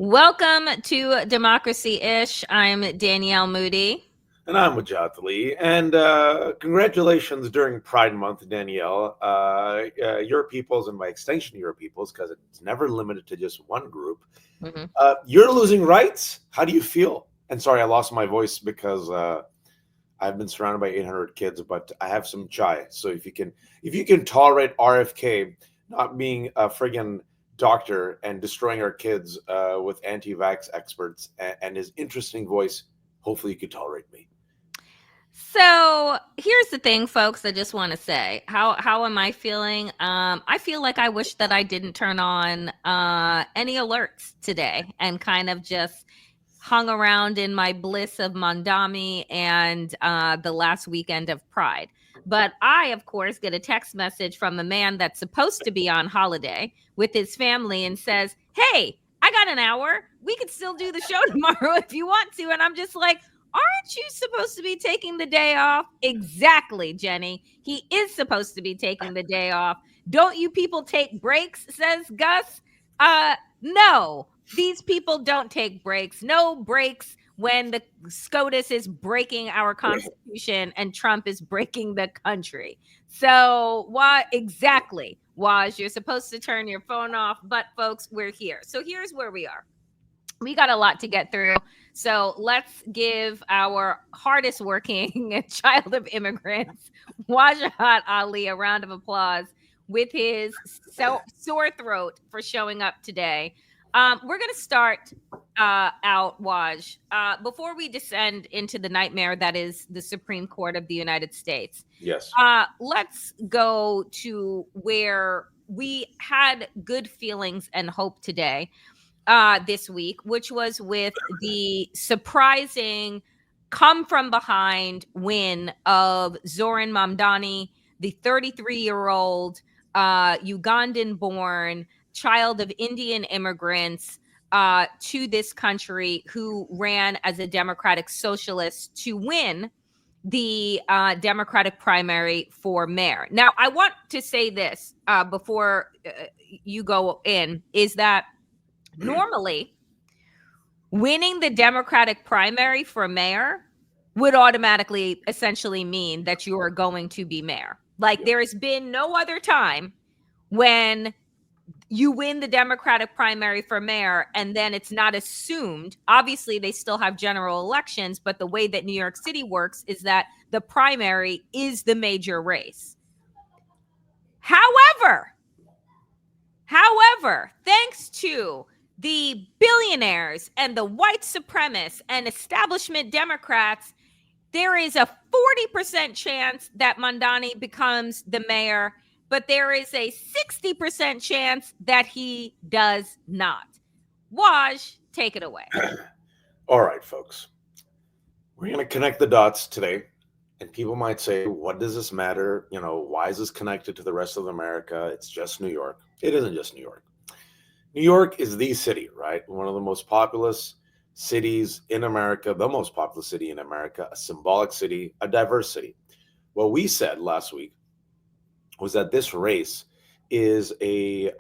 Welcome to Democracy-ish. I'm Danielle Moody. And I'm Wajat Lee. And congratulations during Pride Month, Danielle. Your peoples, and by extension, your peoples, because it's never limited to just one group. Mhm. You're losing rights. How do you feel? And sorry, I lost my voice because I've been surrounded by 800 kids, but I have some chai. So if you can tolerate RFK not being a friggin' doctor and destroying our kids with anti-vax experts and his interesting voice, hopefully you could tolerate me. So here's the thing, folks. I just want to say, how am I feeling? I feel like I wish that I didn't turn on any alerts today and kind of just hung around in my bliss of Mondami and the last weekend of Pride. But I, of course, get a text message from a man that's supposed to be on holiday with his family and says, "Hey, I got an hour. We could still do the show tomorrow if you want to." And I'm just like, aren't you supposed to be taking the day off? Exactly, Jenny. He is supposed to be taking the day off. Don't you people take breaks, says Gus. No, these people don't take breaks. No breaks when the SCOTUS is breaking our constitution and Trump is breaking the country. So, why exactly? Was you're supposed to turn your phone off, but folks, we're here. So, here's where we are. We got a lot to get through. So let's give our hardest working child of immigrants, Wajahat Ali, a round of applause with his sore throat for showing up today. We're going to start out, Waj, before we descend into the nightmare that is the Supreme Court of the United States. Yes. Let's go to where we had good feelings and hope today this week, which was with the surprising come from behind win of Zohran Mamdani, the 33-year-old Ugandan born child of Indian immigrants to this country who ran as a Democratic Socialist to win the Democratic primary for mayor. Now, I want to say this before you go in, is that normally winning the Democratic primary for mayor would automatically essentially mean that you are going to be mayor. Like there has been no other time when you win the Democratic primary for mayor and then it's not assumed. Obviously, they still have general elections, but the way that New York City works is that the primary is the major race. However, thanks to the billionaires and the white supremacists and establishment Democrats, there is a 40% chance that Mamdani becomes the mayor, but there is a 60% chance that he does not. Waj, take it away. All right, folks. We're going to connect the dots today. And people might say, what does this matter? Why is this connected to the rest of America? It's just New York. It isn't just New York. New York is the city, right? One of the most populous cities in America, the most populous city in America, a symbolic city, a diverse city. What we said last week was that this race is a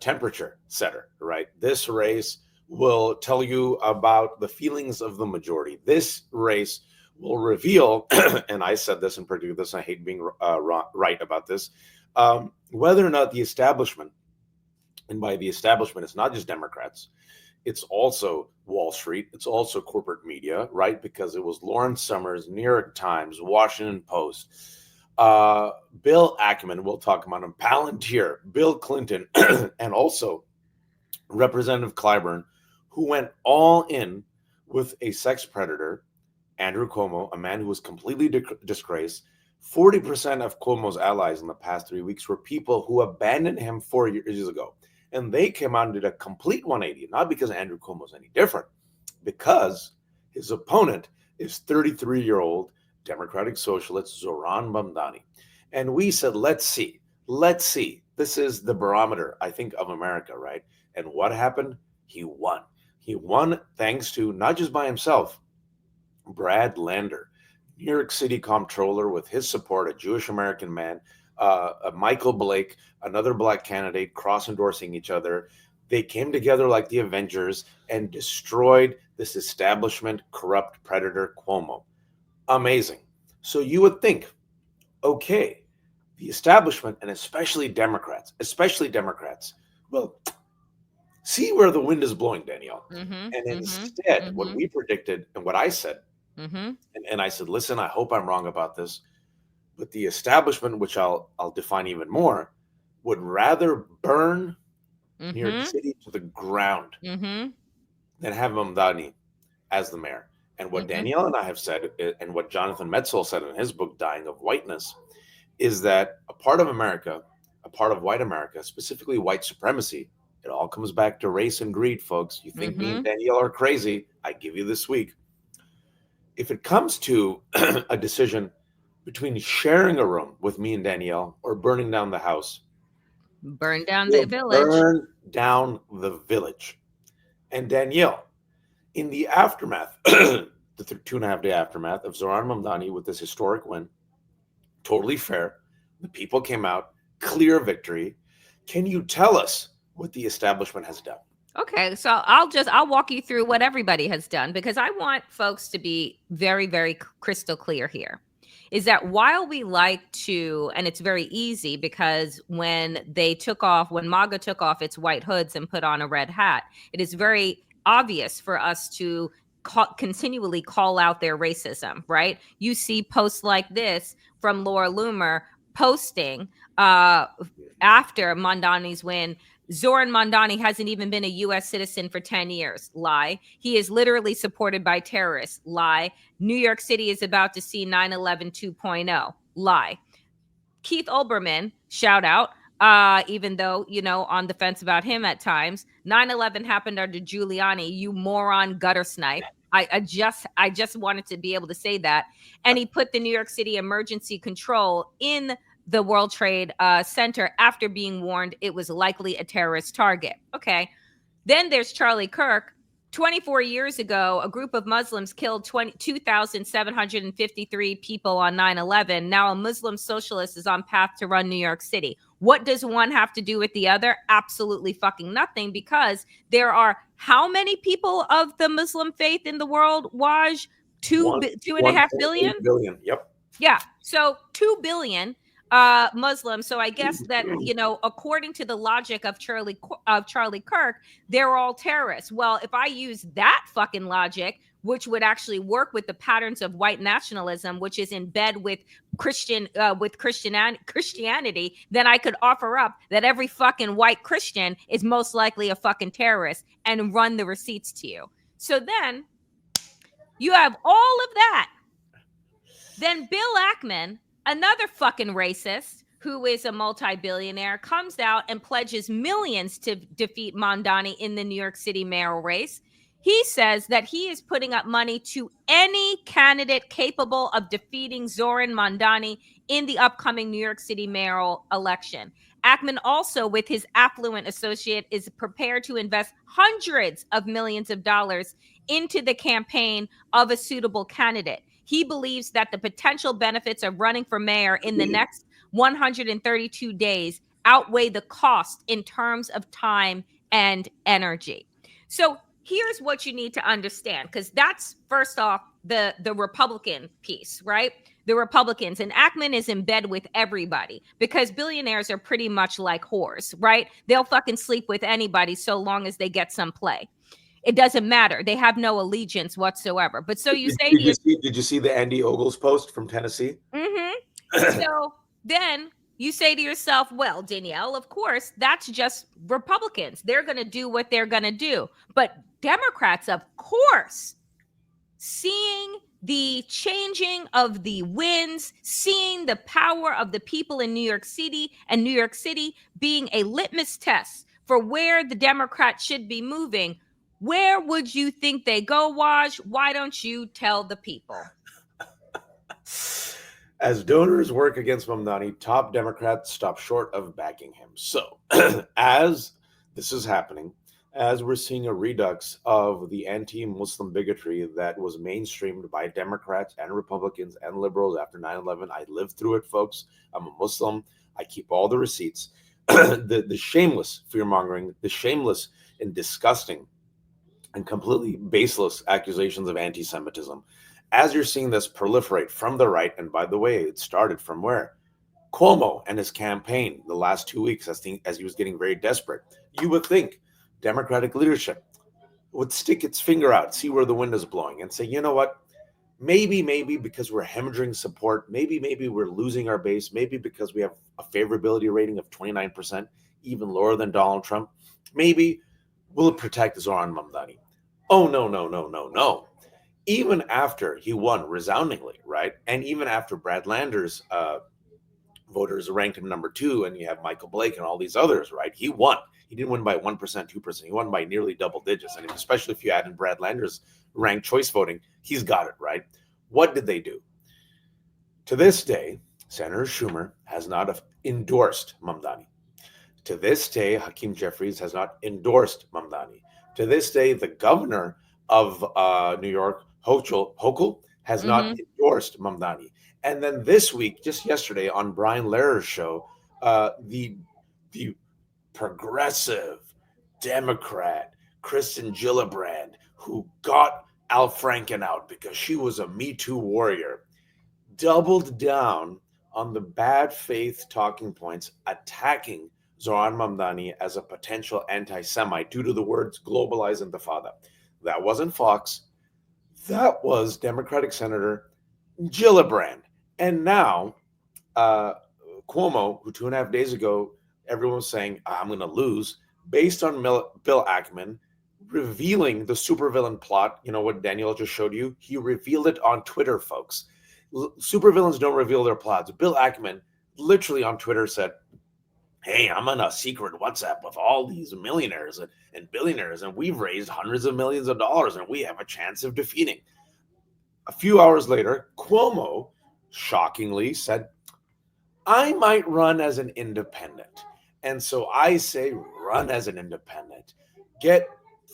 temperature setter, right? This race will tell you about the feelings of the majority. This race will reveal, and I said this and predicted this, I hate being right about this, whether or not the establishment, and by the establishment, it's not just Democrats, it's also Wall Street, it's also corporate media, right? Because it was Lawrence Summers, New York Times, Washington Post, Bill Ackman, we'll talk about him, Palantir, Bill Clinton, and also Representative Clyburn, who went all in with a sex predator, Andrew Cuomo, a man who was completely disgraced. 40% of Cuomo's allies in the past 3 weeks were people who abandoned him 4 years ago. And they came out and did a complete 180, not because Andrew Cuomo's any different, because his opponent is 33-year-old Democratic Socialist Zohran Mamdani. And we said, let's see. This is the barometer, I think, of America, right? And what happened? He won. He won thanks to, not just by himself, Brad Lander, New York City comptroller, with his support, a Jewish American man, Michael Blake, another black candidate, cross-endorsing each other. They came together like the Avengers and destroyed this establishment corrupt predator Cuomo. Amazing. So you would think, okay, the establishment, and especially Democrats, well, see where the wind is blowing, Danielle. Mhm. And Mhm. instead, what Mhm. we predicted and what I said, Mhm. and I said, listen, I hope I'm wrong about this, but the establishment, which I'll define even more, would rather burn New York Mhm. City to the ground Mhm. than have Mamdani as the mayor. And what Mhm. Danielle and I have said, and what Jonathan Metzl said in his book, Dying of Whiteness, is that a part of America, a part of white America, specifically white supremacy, it all comes back to race and greed, folks. You think me and Mhm. Danielle are crazy? I give you this week. If it comes to a decision between sharing a room with me and Danielle or burning down the house, Burn down the we'll village. burn down the village. And Danielle, in the aftermath, the 2.5 day aftermath of Zohran Mamdani with this historic win, totally fair. The people came out, clear victory. Can you tell us what the establishment has done? Okay, so I'll walk you through what everybody has done because I want folks to be very, very crystal clear here. Is that while we like to, and it's very easy because when MAGA took off its white hoods and put on a red hat, it is very obvious for us to continually call out their racism, right? You see posts like this from Laura Loomer posting uh, after Mondani's win. Zohran Mamdani hasn't even been a US citizen for 10 years. Lie. He is literally supported by terrorists. Lie. New York City is about to see 9/11 2.0. Lie. Keith Olbermann, shout out, even though, on the fence about him at times. 9/11 happened under Giuliani, you moron gutter snipe. I just wanted to be able to say that. And he put the New York City emergency control in the World Trade Center after being warned it was likely a terrorist target. Okay. Then there's Charlie Kirk. 24 years ago, a group of Muslims killed 2,753 people on 9/11. Now a Muslim socialist is on path to run New York City. What does one have to do with the other? Absolutely fucking nothing, because there are how many people of the Muslim faith in the world, Waj? One, Two and a half billion? 1.8 billion. Yep. Yeah. So 2 billion Muslims. So I guess that, according to the logic of Charlie Kirk, they're all terrorists. Well, if I use that fucking logic, which would actually work with the patterns of white nationalism, which is in bed with Christianity, then I could offer up that every fucking white Christian is most likely a fucking terrorist and run the receipts to you. So then you have all of that. Then Bill Ackman, another fucking racist who is a multi-billionaire, comes out and pledges millions to defeat Mamdani in the New York City mayoral race. He says that he is putting up money to any candidate capable of defeating Zohran Mamdani in the upcoming New York City mayoral election. Ackman also, with his affluent associate, is prepared to invest hundreds of millions of dollars into the campaign of a suitable candidate. He believes that the potential benefits of running for mayor in the next 132 days outweigh the cost in terms of time and energy. So here's what you need to understand, because that's first off the Republican piece, right? The Republicans, and Ackman is in bed with everybody because billionaires are pretty much like whores, right? They'll fucking sleep with anybody so long as they get some play. It doesn't matter. They have no allegiance whatsoever. But so you Did, say to did you yourself, see? Did you see the Andy Ogles post from Tennessee? mm-hmm. So then you say to yourself, well, Danielle, of course, that's just Republicans. They're going to do what they're going to do. But Democrats, of course, seeing the changing of the winds, seeing the power of the people in New York City, and New York City being a litmus test for where the Democrats should be moving, where would you think they go, Waj? Why don't you tell the people? As donors work against Mamdani, top Democrats stop short of backing him. So, as this is happening, as we're seeing a redux of the anti-Muslim bigotry that was mainstreamed by Democrats and Republicans and liberals after 9/11, I lived through it, folks. I'm a Muslim. I keep all the receipts. The shameless fear-mongering, the shameless and disgusting and completely baseless accusations of anti-Semitism. As you're seeing this proliferate from the right, and by the way, it started from where? Cuomo and his campaign the last 2 weeks, as he was getting very desperate. You would think Democratic leadership would stick its finger out, see where the wind is blowing, and say, you know what? Maybe because we're hemorrhaging support, maybe we're losing our base, maybe because we have a favorability rating of 29%, even lower than Donald Trump, maybe we'll protect Zohran Mamdani. Oh, no. Even after he won resoundingly, right? And even after Brad Landers voters ranked him number 2, and you have Michael Blake and all these others, right? He won. He didn't win by 1%, 2%. He won by nearly double digits. And especially if you add in Brad Landers' ranked choice voting, he's got it, right? What did they do? To this day, Senator Schumer has not endorsed Mamdani. To this day, Hakeem Jeffries has not endorsed Mamdani. To this day, the governor of New York, Hochul, has not endorsed Mamdani. And then this week, just yesterday, on Brian Lehrer's show, the progressive Democrat Kristen Gillibrand, who got Al Franken out because she was a Me Too warrior, doubled down on the bad faith talking points, attacking Zohran Mamdani as a potential anti-Semite due to the words globalize and intifada. That wasn't Fox. That was Democratic Senator Gillibrand. And now Cuomo, who 2.5 days ago, everyone was saying, I'm going to lose, based on Bill Ackman revealing the supervillain plot. You know what Daniel just showed you? He revealed it on Twitter, folks. Supervillains don't reveal their plots. Bill Ackman literally on Twitter said, hey, I'm in a secret WhatsApp with all these millionaires and billionaires, and we've raised hundreds of millions of dollars, and we have a chance of defeating. A few hours later, Cuomo shockingly said, I might run as an independent. And so I say, run as an independent. Get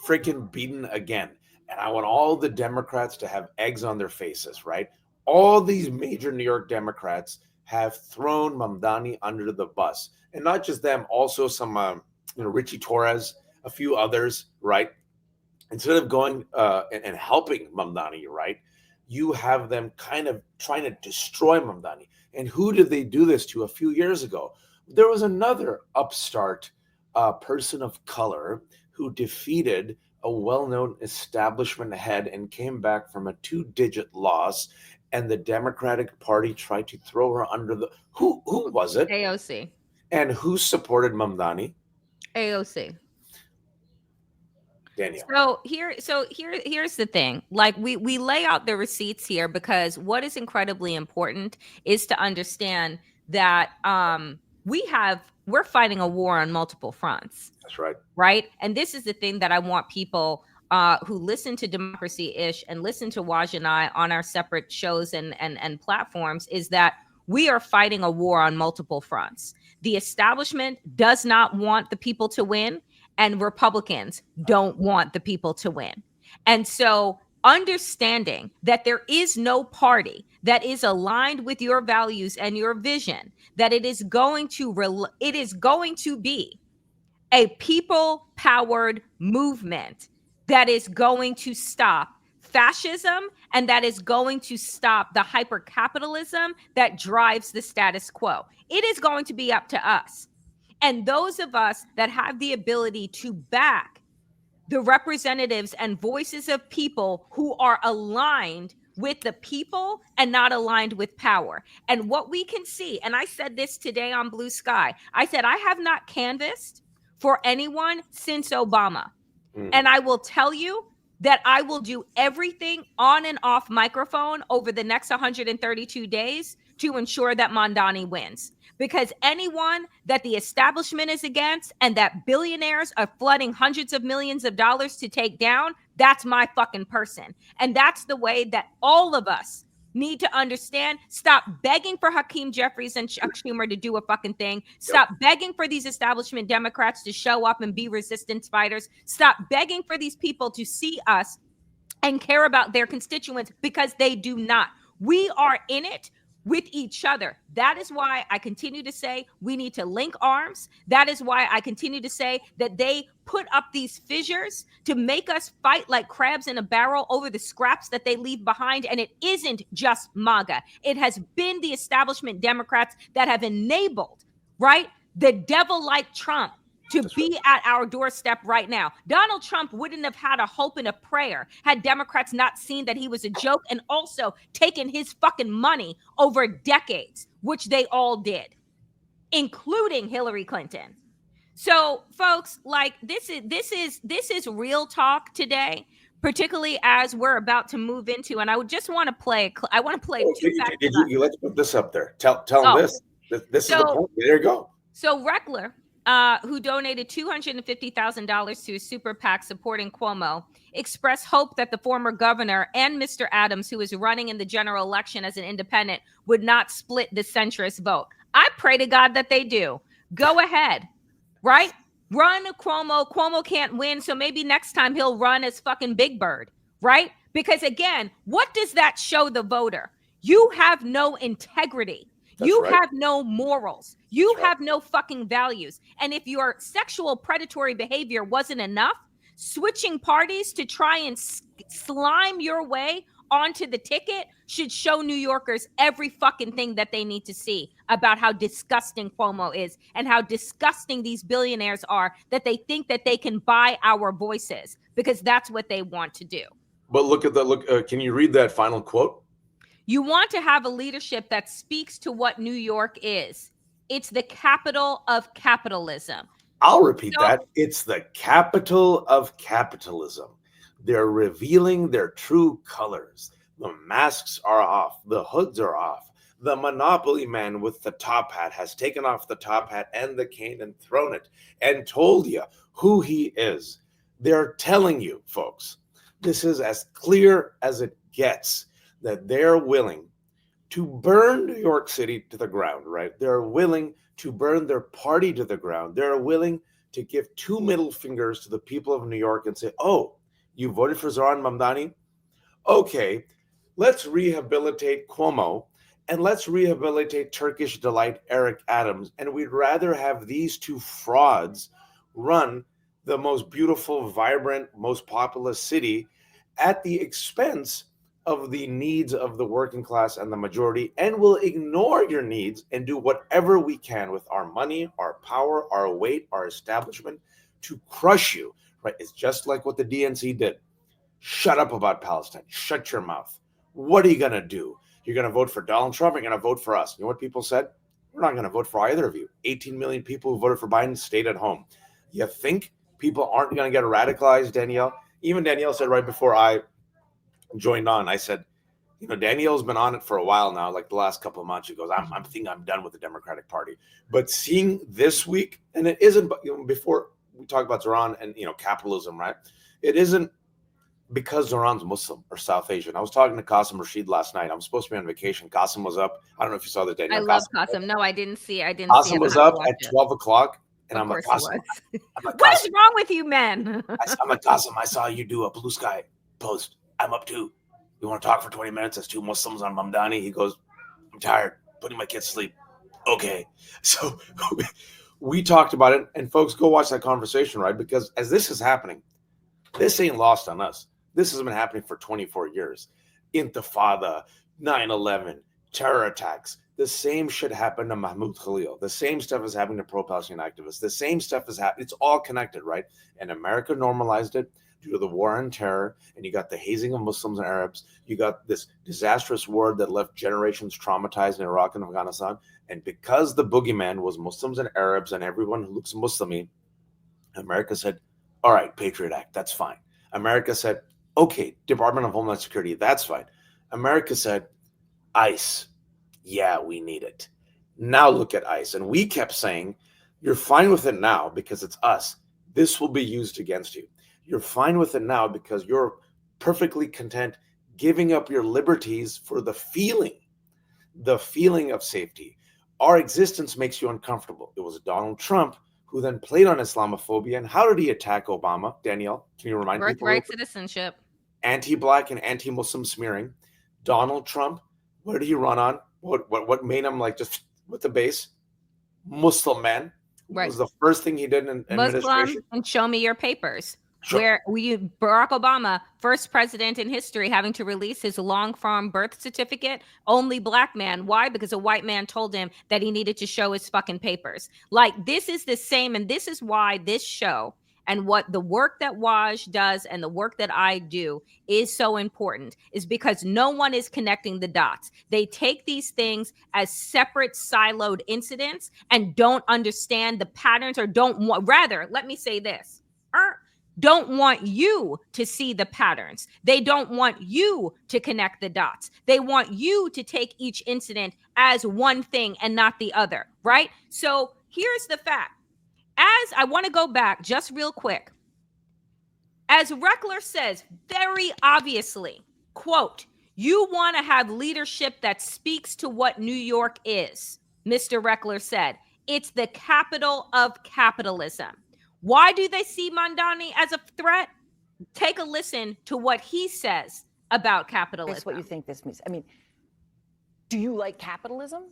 freaking beaten again. And I want all the Democrats to have eggs on their faces, right? All these major New York Democrats have thrown Mamdani under the bus. And not just them, also some, Richie Torres, a few others, right? Instead of going and helping Mamdani, right? You have them kind of trying to destroy Mamdani. And who did they do this to a few years ago? There was another upstart person of color who defeated a well-known establishment head and came back from a 2-digit loss. And the Democratic Party tried to throw her under the... Who was it? AOC. And who supported Mamdani? AOC. Danielle. Here's the thing. Like we lay out the receipts here because what is incredibly important is to understand that we're fighting a war on multiple fronts. That's right. Right? And this is the thing that I want people who listen to Democracy-ish and listen to Waj and I on our separate shows and platforms is that we are fighting a war on multiple fronts. The establishment does not want the people to win, and Republicans don't want the people to win. And so understanding that there is no party that is aligned with your values and your vision, that it is going to be a people-powered movement that is going to stop fascism and that is going to stop the hyper-capitalism that drives the status quo. It is going to be up to us. And those of us that have the ability to back the representatives and voices of people who are aligned with the people and not aligned with power. And what we can see, and I said this today on Blue Sky, I said, I have not canvassed for anyone since Obama. And I will tell you that I will do everything on and off microphone over the next 132 days to ensure that Mamdani wins. Because anyone that the establishment is against and that billionaires are flooding hundreds of millions of dollars to take down, that's my fucking person. And that's the way that all of us need to understand. Stop begging for Hakeem Jeffries and Chuck Schumer to do a fucking thing. Stop begging for these establishment Democrats to show up and be resistance fighters. Stop begging for these people to see us and care about their constituents, because they do not. We are in it with each other. That is why I continue to say we need to link arms. That is why I continue to say that they put up these fissures to make us fight like crabs in a barrel over the scraps that they leave behind. And it isn't just MAGA. It has been the establishment Democrats that have enabled, right, the devil-like Trump to be at our doorstep right now. Donald Trump wouldn't have had a hope and a prayer had Democrats not seen that he was a joke and also taken his fucking money over decades, which they all did, including Hillary Clinton. So, folks, like this is real talk today, particularly as we're about to move into. And I would just want to play. I want to play two facts. Let's put this up there. Tell them this. This is the point. There you go. So Reckler, who donated $250,000 to a super PAC supporting Cuomo, expressed hope that the former governor and Mr. Adams, who is running in the general election as an independent, would not split the centrist vote. I pray to God that they do. Go ahead, right? Run Cuomo. Cuomo can't win, so maybe next time he'll run as fucking Big Bird, right? Because again, what does that show the voter? You have no integrity. You have no morals. You have no fucking values. And if your sexual predatory behavior wasn't enough, switching parties to try and slime your way onto the ticket should show New Yorkers every fucking thing that they need to see about how disgusting Cuomo is and how disgusting these billionaires are, that they think that they can buy our voices because that's what they want to do. But look at that. Can you read that final quote? You want to have a leadership that speaks to what New York is. It's the capital of capitalism. I'll repeat that. It's the capital of capitalism. They're revealing their true colors. The masks are off. The hoods are off. The monopoly man with the top hat has taken off the top hat and the cane and thrown it and told you who he is. They're telling you, folks, this is as clear as it gets, that they're willing to burn New York City to the ground, right? They're willing to burn their party to the ground. They're willing to give two middle fingers to the people of New York and say, oh, you voted for Zohran Mamdani? Okay, let's rehabilitate Cuomo and let's rehabilitate Turkish delight Eric Adams. And we'd rather have these two frauds run the most beautiful, vibrant, most populous city at the expense of the needs of the working class and the majority, and we'll ignore your needs and do whatever we can with our money, our power, our weight, our establishment to crush you, right? It's just like what the DNC did. Shut up about Palestine. Shut your mouth. What are you going to do? You're going to vote for Donald Trump? You're going to vote for us. You know what people said? We're not going to vote for either of you. 18 million people who voted for Biden stayed at home. You think people aren't going to get radicalized, Danielle? Even Danielle said right before I joined on, I said, you know, Danielle's been on it for a while now, like the last couple of months. She goes, I think I'm done with the Democratic Party. But seeing this week, and it isn't, you know, before we talk about Zohran and, you know, capitalism, right? It isn't because Zohran's Muslim or South Asian. I was talking to Qasim Rashid last night. I'm supposed to be on vacation. Qasim was up. I don't know if you saw the Danielle. I love Qasim. No, I didn't see. Qasim was up at 12 o'clock. And I'm like, Qasim, what is wrong with you men? I'm like, Qasim, I saw you do a Blue Sky post. I'm up too. You want to talk for 20 minutes as two Muslims on Mamdani? He goes, I'm tired, putting my kids to sleep. Okay. So we talked about it, and folks, go watch that conversation, right? Because as this is happening, this ain't lost on us. This has been happening for 24 years. Intifada, 9/11, terror attacks. The same shit happened to Mahmoud Khalil. The same stuff is happening to pro-Palestinian activists. The same stuff is happening. It's all connected, right? And America normalized it due to the war on terror, and you got the hazing of Muslims and Arabs. You got this disastrous war that left generations traumatized in Iraq and Afghanistan. And because the boogeyman was Muslims and Arabs and everyone who looks Muslimy, America said, all right, Patriot Act, that's fine. America said, okay, Department of Homeland Security, that's fine. America said, ICE, yeah, we need it. Now look at ICE. And we kept saying, you're fine with it now because it's us. This will be used against you. You're fine with it now because you're perfectly content giving up your liberties for the feeling of safety. Our existence makes you uncomfortable. It was Donald Trump who then played on Islamophobia. And how did he attack Obama? Danielle, can you remind me? Birthright citizenship. Anti-Black and anti-Muslim smearing. Donald Trump, what did he run on? What made him like just with the base? Muslim man. Right. Was the first thing he did in administration. Muslim and show me your papers. Sure. Where Barack Obama, first president in history, having to release his long form birth certificate, only black man. Why? Because a white man told him that he needed to show his fucking papers. Like, this is the same, and this is why this show and what the work that Waj does and the work that I do is so important, is because no one is connecting the dots. They take these things as separate siloed incidents and don't understand the patterns, or don't want, rather, let me say this, don't want you to see the patterns. They don't want you to connect the dots. They want you to take each incident as one thing and not the other, right? So here's the fact. As I want to go back just real quick, as Reckler says very obviously, quote, you want to have leadership that speaks to what New York is, Mr. Reckler said. It's the capital of capitalism. Why do they see Mamdani as a threat? Take a listen to what he says about capitalism. That's what you think this means. I mean, do you like capitalism?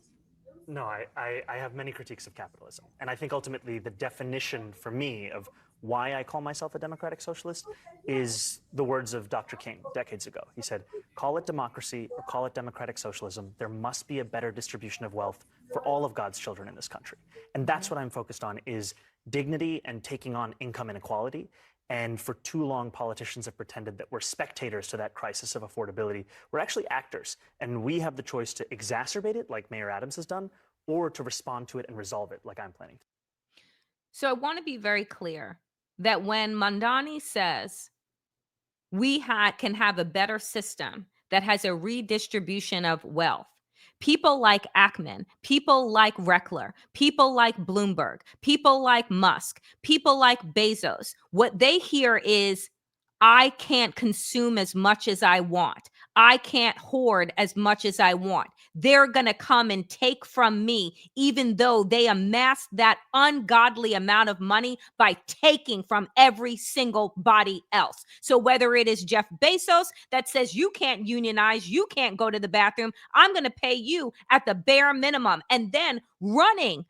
No, I have many critiques of capitalism. And I think ultimately the definition for me of why I call myself a democratic socialist is the words of Dr. King decades ago. He said, call it democracy or call it democratic socialism. There must be a better distribution of wealth for all of God's children in this country. And that's what I'm focused on, is dignity and taking on income inequality. And for too long, politicians have pretended that we're spectators to that crisis of affordability. We're actually actors, and we have the choice to exacerbate it, like Mayor Adams has done, or to respond to it and resolve it, like I'm planning. So I want to be very clear that when Mamdani says we can have a better system that has a redistribution of wealth, people like Ackman, people like Reckler, people like Bloomberg, people like Musk, people like Bezos, what they hear is, I can't consume as much as I want. I can't hoard as much as I want. They're going to come and take from me, even though they amassed that ungodly amount of money by taking from every single body else. So whether it is Jeff Bezos that says you can't unionize, you can't go to the bathroom, I'm going to pay you at the bare minimum, and then running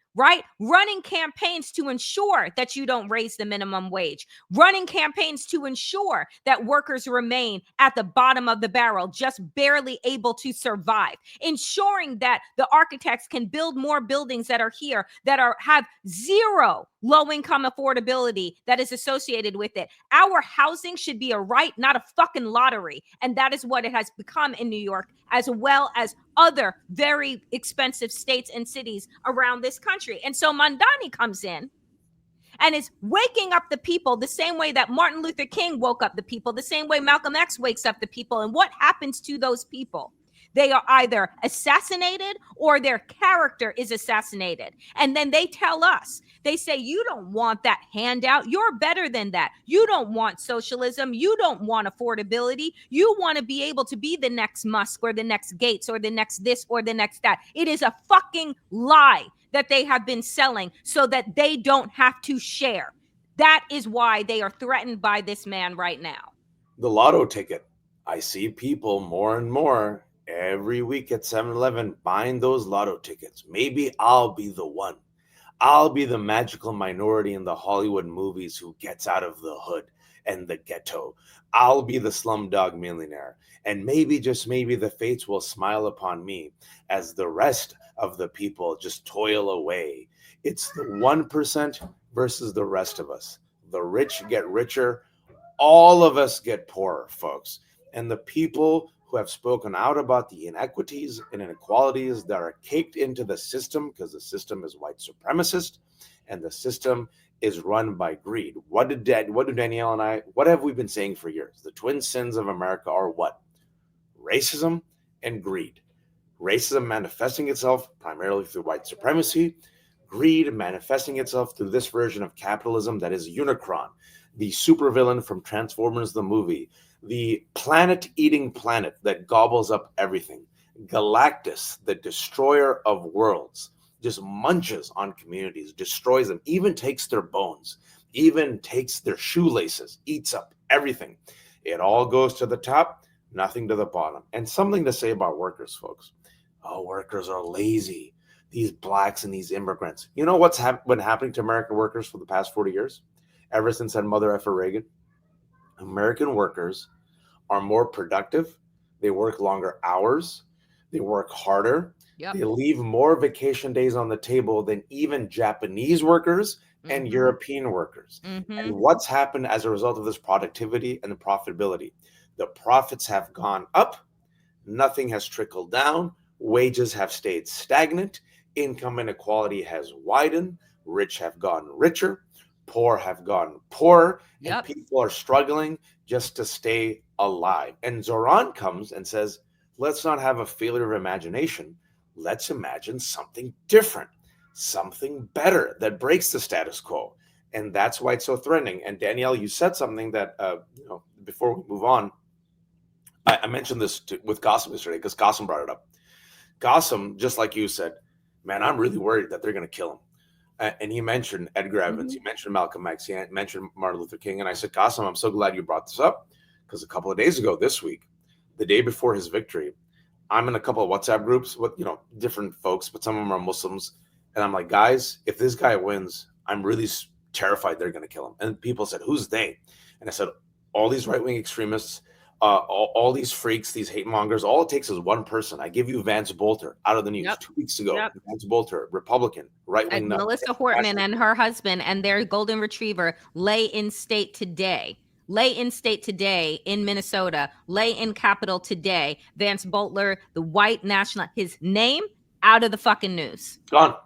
campaigns to ensure that you don't raise the minimum wage, running campaigns to ensure that workers remain at the bottom of the barrel, just barely able to survive, ensuring that the architects can build more buildings that are here that have zero low-income affordability that is associated with it. Our housing should be a right, not a fucking lottery. And that is what it has become in New York, as well as other very expensive states and cities around this country. And so Mamdani comes in and is waking up the people the same way that Martin Luther King woke up the people, the same way Malcolm X wakes up the people. And what happens to those people? They are either assassinated or their character is assassinated. And then they tell us, they say, you don't want that handout. You're better than that. You don't want socialism. You don't want affordability. You want to be able to be the next Musk or the next Gates or the next this or the next that. It is a fucking lie that they have been selling so that they don't have to share. That is why they are threatened by this man right now. The lotto ticket. I see people more and more every week at 7-Eleven buying those lotto tickets. Maybe I'll be the one. I'll be the magical minority in the Hollywood movies who gets out of the hood and the ghetto. I'll be the slumdog millionaire. And maybe, just maybe, the fates will smile upon me as the rest of the people just toil away. It's the 1% versus the rest of us. The rich get richer. All of us get poorer, folks. And the people who have spoken out about the inequities and inequalities that are caked into the system, because the system is white supremacist and the system is run by greed. What do Danielle and I, what have we been saying for years? The twin sins of America are what? Racism and greed. Racism manifesting itself primarily through white supremacy, greed manifesting itself through this version of capitalism that is Unicron, the supervillain from Transformers the movie, the planet-eating planet that gobbles up everything. Galactus, the destroyer of worlds, just munches on communities, destroys them, even takes their bones, even takes their shoelaces, eats up everything. It all goes to the top, nothing to the bottom. And something to say about workers, folks. Oh, workers are lazy. These blacks and these immigrants. You know what's been happening to American workers for the past 40 years? Ever since that mother effer Reagan? American workers are more productive. They work longer hours. They work harder. Yep. They leave more vacation days on the table than even Japanese workers and European workers. And what's happened as a result of this productivity and the profitability? The profits have gone up. Nothing has trickled down. Wages have stayed stagnant. Income inequality has widened. Rich have gone richer. Poor have gone poorer. And people are struggling just to stay alive. And Zohran comes and says, let's not have a failure of imagination. Let's imagine something different, something better that breaks the status quo. And that's why it's so threatening. And Danielle, you said something that, before we move on, I mentioned this with Qasim yesterday because Qasim brought it up. Qasim, just like you said, man, I'm really worried that they're going to kill him. And he mentioned Edgar Evans, he mentioned Malcolm X, he mentioned Martin Luther King. And I said, Qasim, I'm so glad you brought this up because a couple of days ago this week, the day before his victory, I'm in a couple of WhatsApp groups with, different folks, but some of them are Muslims. And I'm like, guys, if this guy wins, I'm really terrified they're going to kill him. And people said, who's they? And I said, all these right-wing extremists, all these freaks, these hate mongers, all it takes is one person. I give you Vance Bolter out of the news 2 weeks ago. Vance Bolter, Republican, right-wing. Melissa Hortman and her husband and their golden retriever lay in state today. Lay in state today in Minnesota. Lay in Capitol today. Vance Bolter, the white national, his name out of the fucking news. Gone.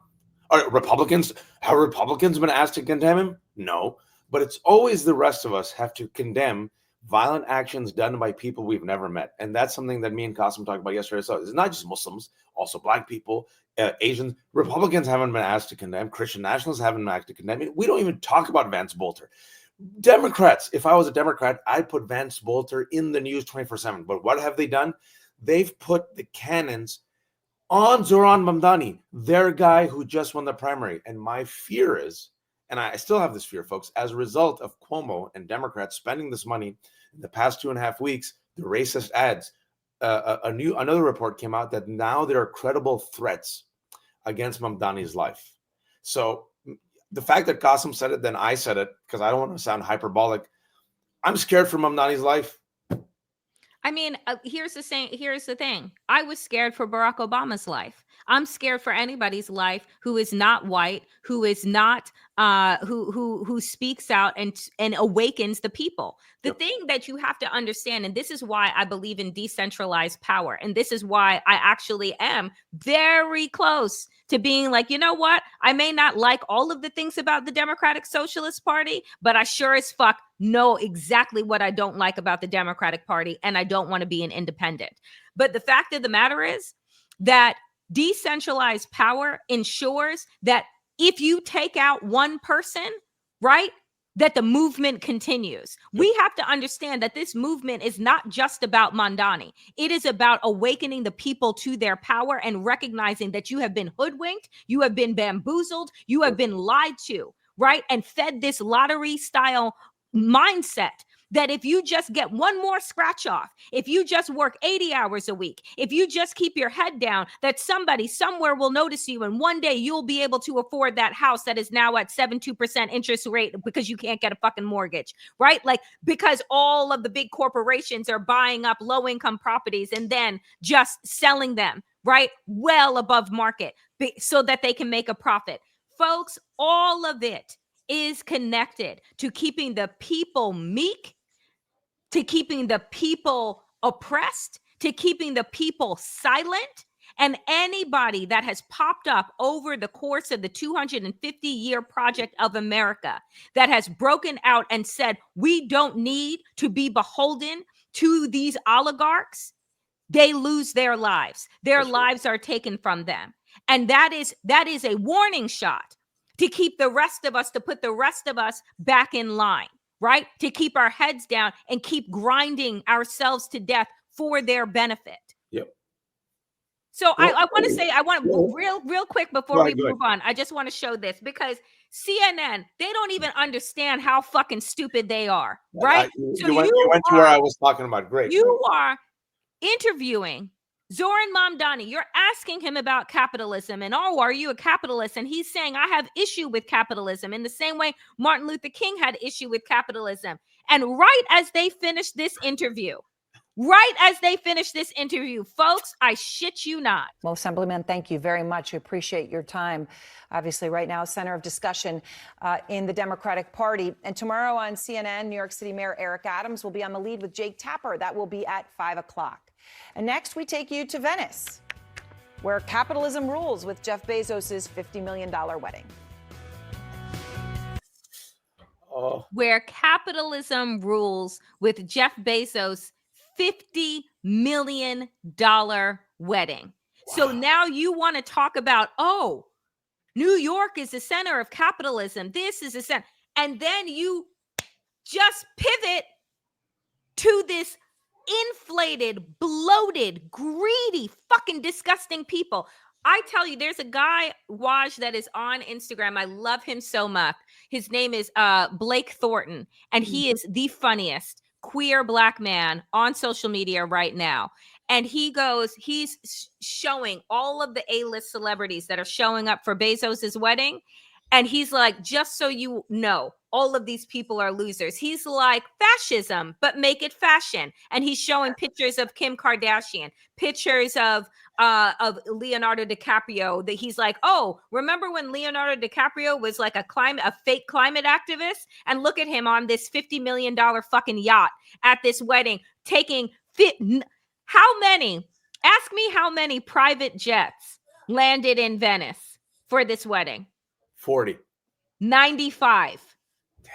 Are Republicans? Have Republicans been asked to condemn him? No. But it's always the rest of us have to condemn violent actions done by people we've never met. And that's something that me and Qasim talked about yesterday. So it's not just Muslims, also black people, Asians. Republicans haven't been asked to condemn. Christian nationalists haven't been asked to condemn. We don't even talk about Vance Bolter. Democrats, if I was a Democrat, I'd put Vance Bolter in the news 24/7. But what have they done? They've put the cannons on Zohran Mamdani, their guy who just won the primary. And my fear is, and I still have this fear, folks, as a result of Cuomo and Democrats spending this money in the past 2.5 weeks, the racist ads, another report came out that now there are credible threats against Mamdani's life. So the fact that Qasim said it, then I said it, because I don't want to sound hyperbolic. I'm scared for Mamdani's life. I mean, here's the thing. I was scared for Barack Obama's life. I'm scared for anybody's life who is not white, who is not who speaks out and awakens the people. The thing that you have to understand, and this is why I believe in decentralized power, and this is why I actually am very close to being like, you know what? I may not like all of the things about the Democratic Socialist Party, but I sure as fuck know exactly what I don't like about the Democratic Party, and I don't want to be an independent. But the fact of the matter is that decentralized power ensures that if you take out one person, right, that the movement continues. We have to understand that this movement is not just about Mamdani. It is about awakening the people to their power and recognizing that you have been hoodwinked, you have been bamboozled, you have been lied to, right? And fed this lottery style mindset that if you just get one more scratch off, if you just work 80 hours a week, if you just keep your head down, that somebody somewhere will notice you and one day you'll be able to afford that house that is now at 7.2% interest rate because you can't get a fucking mortgage, right? Like, because all of the big corporations are buying up low-income properties and then just selling them, right, well above market so that they can make a profit. Folks, all of it is connected to keeping the people meek, to keeping the people oppressed, to keeping the people silent. And anybody that has popped up over the course of the 250-year project of America that has broken out and said, we don't need to be beholden to these oligarchs, they lose their lives. Their lives are taken from them. And that is a warning shot to keep the rest of us, to put the rest of us back in line, right? To keep our heads down and keep grinding ourselves to death for their benefit. Yep. So I want to say, real quick before we move on, I just want to show this because CNN, they don't even understand how fucking stupid they are, right? You went to where I was talking about. Great. You are interviewing Zohran Mamdani, you're asking him about capitalism and, oh, are you a capitalist? And he's saying, I have issue with capitalism in the same way Martin Luther King had issue with capitalism. And right as they finish this interview, folks, I shit you not. Well, Assemblyman, thank you very much. We appreciate your time. Obviously, right now, center of discussion in the Democratic Party. And tomorrow on CNN, New York City Mayor Eric Adams will be on the lead with Jake Tapper. That will be at 5 o'clock. And next, we take you to Venice, where capitalism rules with Jeff Bezos' $50 million wedding. Where capitalism rules with Jeff Bezos' $50 million wedding. Wow. So now you want to talk about, oh, New York is the center of capitalism. This is the center. And then you just pivot to this inflated, bloated, greedy, fucking disgusting people. I tell you, there's a guy, Waj, that is on Instagram. I love him so much. His name is Blake Thornton, and he is the funniest queer Black man on social media right now. And he's showing all of the A-list celebrities that are showing up for Bezos's wedding. And he's like, just so you know, all of these people are losers. He's like, fascism, but make it fashion. And he's showing pictures of Kim Kardashian, pictures of Leonardo DiCaprio. That he's like, oh, remember when Leonardo DiCaprio was like a fake climate activist? And look at him on this $50 million fucking yacht at this wedding, taking ask me how many private jets landed in Venice for this wedding? 40. 95. Damn.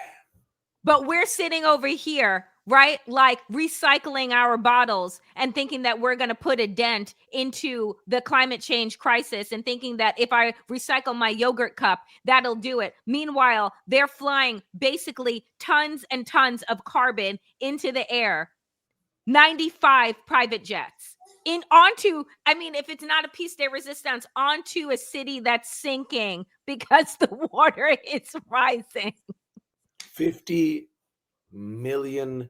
But we're sitting over here, right? Like recycling our bottles and thinking that we're going to put a dent into the climate change crisis and thinking that if I recycle my yogurt cup, that'll do it. Meanwhile, they're flying basically tons and tons of carbon into the air. 95 private jets. If it's not a piece de resistance, onto a city that's sinking because the water is rising. $50 million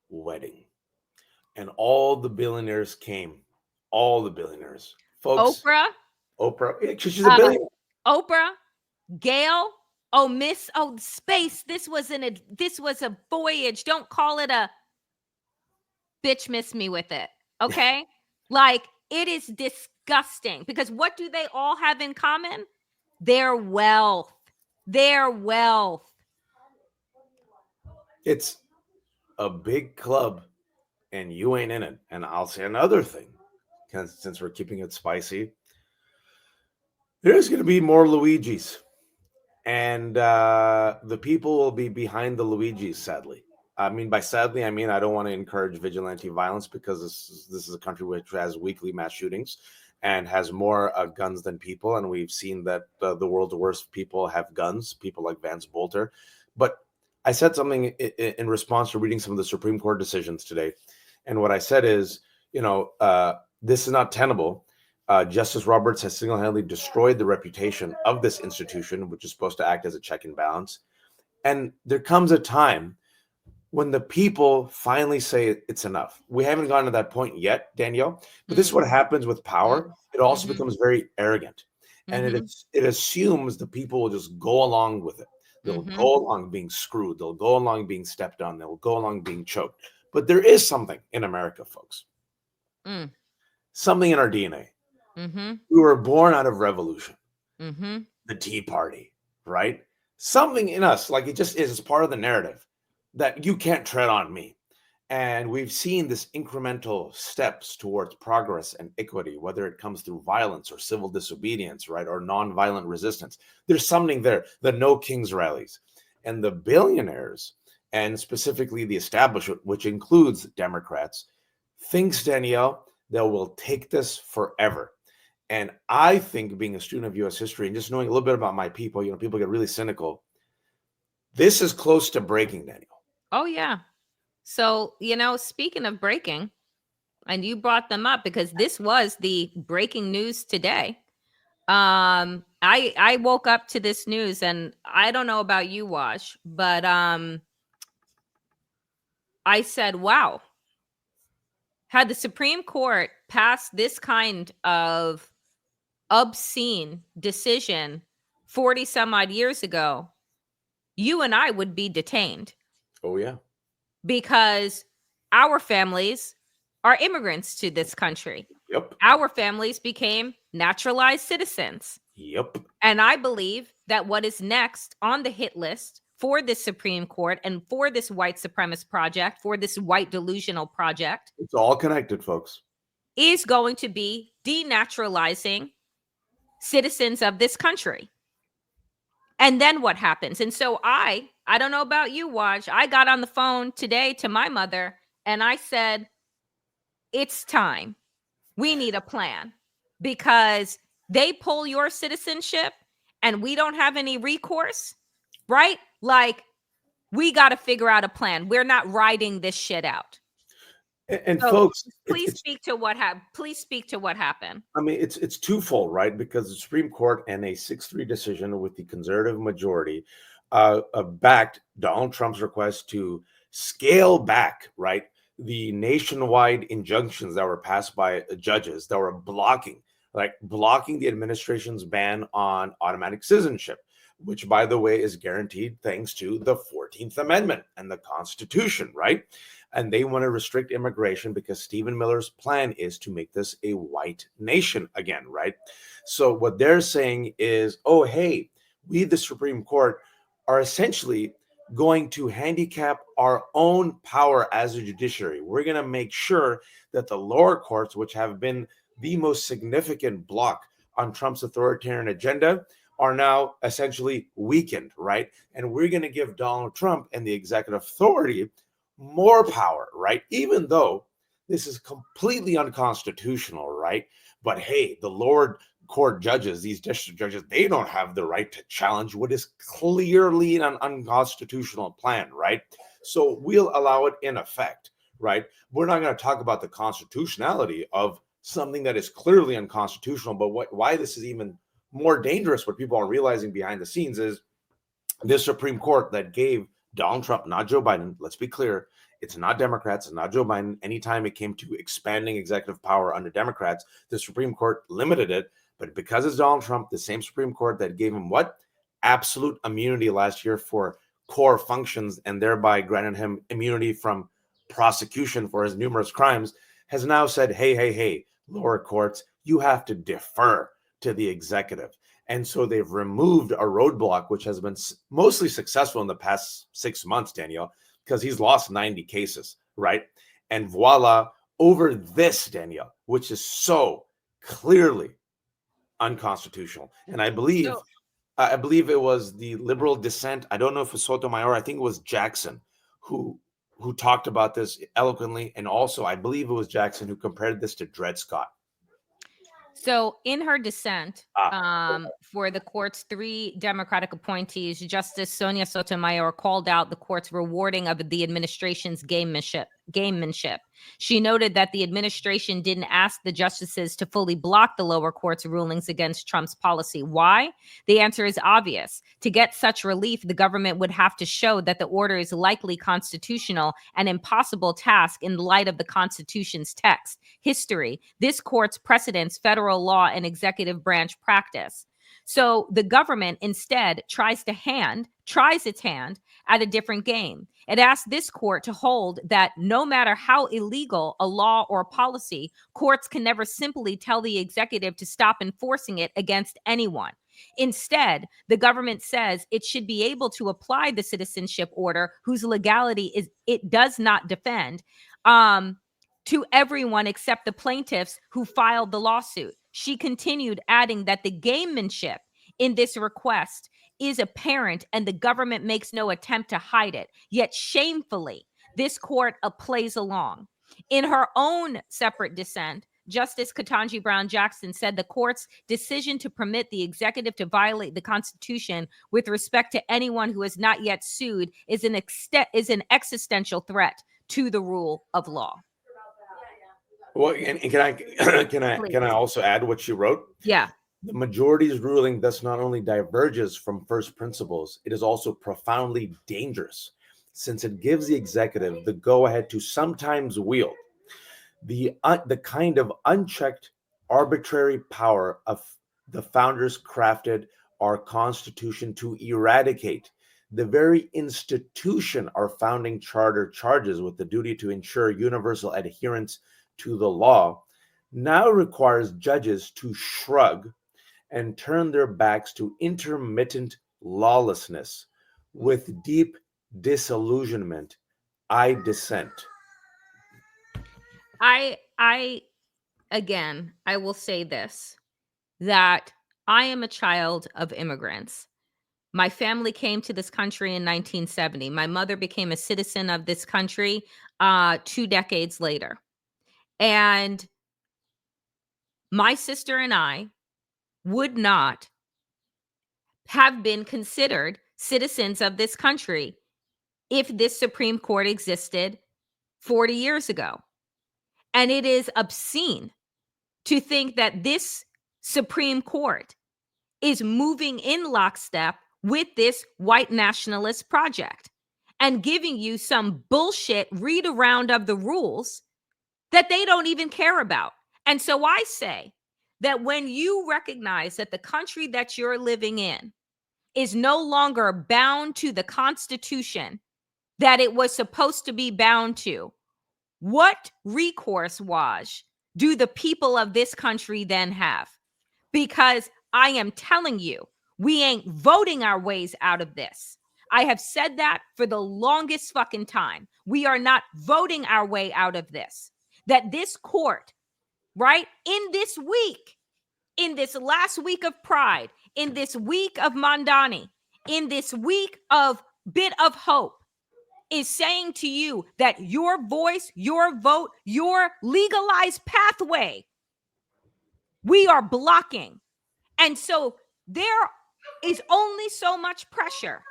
wedding. And all the billionaires came. All the billionaires. Folks. Oprah. She's a billionaire. Oprah, Gail, space. This was a voyage. Don't call it a bitch, miss me with it. Okay? Like, it is disgusting because what do they all have in common? Their wealth. It's a big club and you ain't in it. And I'll say another thing, because since we're keeping it spicy, there's going to be more Luigis. And the people will be behind the Luigis, sadly. By sadly, I don't want to encourage vigilante violence because this is a country which has weekly mass shootings and has more guns than people. And we've seen that the world's worst people have guns, people like Vance Bolter. But I said something in response to reading some of the Supreme Court decisions today. And what I said is, this is not tenable. Justice Roberts has single-handedly destroyed the reputation of this institution, which is supposed to act as a check and balance. And there comes a time when the people finally say it's enough. We haven't gotten to that point yet, Danielle, but this is what happens with power. It also becomes very arrogant, and it assumes the people will just go along with it. They'll go along being screwed. They'll go along being stepped on. They'll go along being choked. But there is something in America, folks. Something in our DNA. We were born out of revolution, the Tea Party, right? Something in us, like it just is, it's part of the narrative that you can't tread on me. And we've seen this incremental steps towards progress and equity, whether it comes through violence or civil disobedience, right? Or nonviolent resistance. There's something there, the No Kings rallies. And the billionaires, and specifically the establishment, which includes Democrats, thinks, Danielle, that will take this forever. And I think, being a student of U.S. history and just knowing a little bit about my people, people get really cynical. This is close to breaking, Danielle. Oh, yeah. So, speaking of breaking, and you brought them up because this was the breaking news today. I woke up to this news, and I don't know about you, Wash, but I said, wow. had the Supreme Court passed this kind of obscene decision 40 some odd years ago, you and I would be detained. Oh, yeah. Because our families are immigrants to this country. Yep. Our families became naturalized citizens. Yep. And I believe that what is next on the hit list for this Supreme Court and for this white supremacist project, for this white delusional project, It's all connected, folks. is going to be denaturalizing citizens of this country. And then what happens? And so I don't know about you, Waj. I got on the phone today to my mother and I said, it's time. We need a plan because they pull your citizenship and we don't have any recourse, right? Like, we got to figure out a plan. We're not riding this shit out. And So folks, please speak to what happened. Please speak to what happened. I mean, it's twofold, right? Because the Supreme Court and a 6-3 decision with the conservative majority backed Donald Trump's request to scale back, right, the nationwide injunctions that were passed by judges that were blocking the administration's ban on automatic citizenship, which, by the way, is guaranteed thanks to the 14th Amendment and the Constitution, right? And they want to restrict immigration because Stephen Miller's plan is to make this a white nation again, right? So what they're saying is, oh, hey, we, the Supreme Court, are essentially going to handicap our own power as a judiciary. We're going to make sure that the lower courts, which have been the most significant block on Trump's authoritarian agenda, are now essentially weakened, right? And we're going to give Donald Trump and the executive authority more power, right? Even though this is completely unconstitutional, right? But hey, the lower court judges, these district judges, they don't have the right to challenge what is clearly an unconstitutional plan, right? So we'll allow it in effect, right? We're not going to talk about the constitutionality of something that is clearly unconstitutional, but why this is even more dangerous, what people are realizing behind the scenes, is this Supreme Court that gave Donald Trump, not Joe Biden, let's be clear, it's not Democrats, it's not Joe Biden. Anytime it came to expanding executive power under Democrats, the Supreme Court limited it. But because it's Donald Trump, the same Supreme Court that gave him what? Absolute immunity last year for core functions and thereby granted him immunity from prosecution for his numerous crimes, has now said, hey, lower courts, you have to defer to the executive. And so they've removed a roadblock, which has been mostly successful in the past 6 months, Danielle, because he's lost 90 cases, right? And voila, over this, Danielle, which is so clearly unconstitutional. And I believe it was the liberal dissent. I don't know if it was Sotomayor. I think it was Jackson who talked about this eloquently. And also, I believe it was Jackson who compared this to Dred Scott. So in her dissent for the court's 3 Democratic appointees, Justice Sonia Sotomayor called out the court's rewarding of the administration's gamemanship. She noted that the administration didn't ask the justices to fully block the lower court's rulings against Trump's policy. Why? The answer is obvious. To get such relief, the government would have to show that the order is likely constitutional, an impossible task in light of the Constitution's text, history, this court's precedents, federal law, and executive branch practice. So the government instead tries its hand at a different game. It asks this court to hold that no matter how illegal a law or policy, courts can never simply tell the executive to stop enforcing it against anyone. Instead, the government says it should be able to apply the citizenship order whose legality it does not defend to everyone except the plaintiffs who filed the lawsuit. She continued, adding that the gamemanship in this request is apparent and the government makes no attempt to hide it. Yet shamefully, this court plays along. In her own separate dissent, Justice Ketanji Brown Jackson said the court's decision to permit the executive to violate the Constitution with respect to anyone who has not yet sued is an existential threat to the rule of law. Well, and can I also add what she wrote? Yeah. The majority's ruling thus not only diverges from first principles, it is also profoundly dangerous, since it gives the executive the go-ahead to sometimes wield the kind of unchecked, arbitrary power of the founders crafted our Constitution to eradicate. The very institution our founding charter charges with the duty to ensure universal adherence to the law now requires judges to shrug and turn their backs to intermittent lawlessness. With deep disillusionment, I dissent. I again, I will say this, that I am a child of immigrants. My family came to this country in 1970. My mother became a citizen of this country 2 decades later. And my sister and I would not have been considered citizens of this country if this Supreme Court existed 40 years ago. And it is obscene to think that this Supreme Court is moving in lockstep with this white nationalist project and giving you some bullshit read around of the rules that they don't even care about. And so I say that when you recognize that the country that you're living in is no longer bound to the Constitution that it was supposed to be bound to, what recourse, Waj, do the people of this country then have? Because I am telling you, we ain't voting our ways out of this. I have said that for the longest fucking time. We are not voting our way out of this. That this court, right, in this week, in this last week of Pride, in this week of Mamdani, in this week of Bit of Hope, is saying to you that your voice, your vote, your legalized pathway, we are blocking. And so there is only so much pressure.